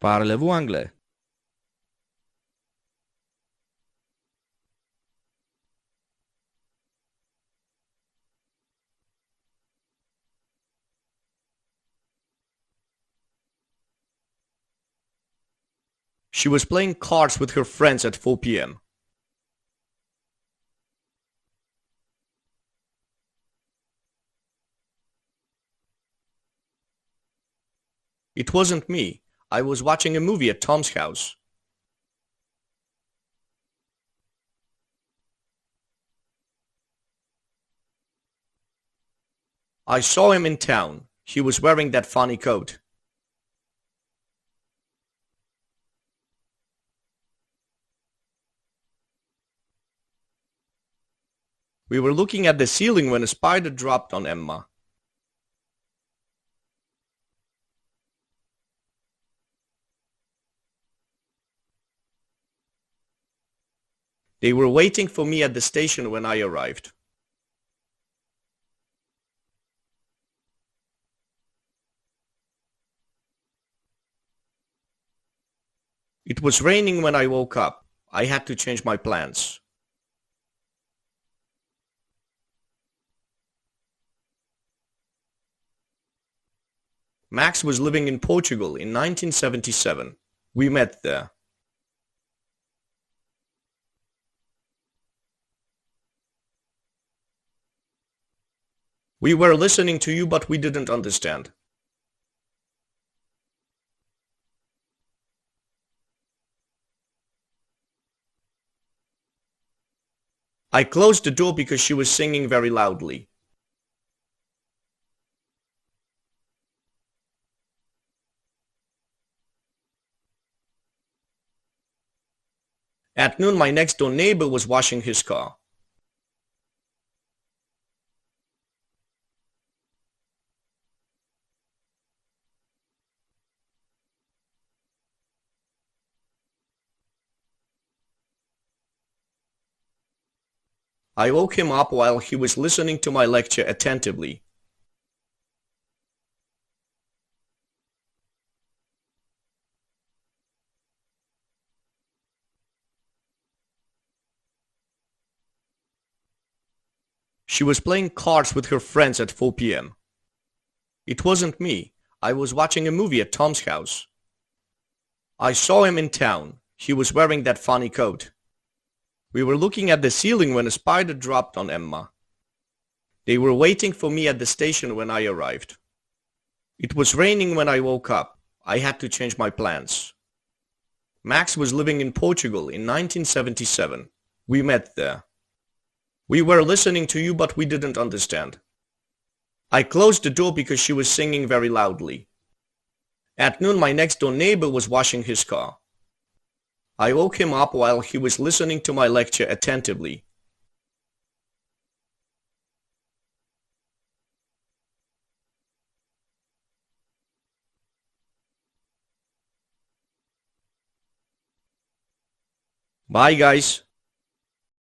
Parlez-vous anglais? She was playing cards with her friends at 4 p.m. It wasn't me. I was watching a movie at Tom's house. I saw him in town. He was wearing that funny coat. We were looking at the ceiling when a spider dropped on Emma. They were waiting for me at the station when I arrived. It was raining when I woke up. I had to change my plans. Max was living in Portugal in 1977. We met there. We were listening to you, but we didn't understand. I closed the door because she was singing very loudly. At noon, my next-door neighbor was washing his car. I woke him up while he was listening to my lecture attentively. She was playing cards with her friends at 4 p.m. It wasn't me. I was watching a movie at Tom's house. I saw him in town. He was wearing that funny coat. We were looking at the ceiling when a spider dropped on Emma. They were waiting for me at the station when I arrived. It was raining when I woke up. I had to change my plans. Max was living in Portugal in 1977. We met there. We were listening to you, but we didn't understand. I closed the door because she was singing very loudly. At noon, my next-door neighbor was washing his car. I woke him up while he was listening to my lecture attentively. Bye, guys.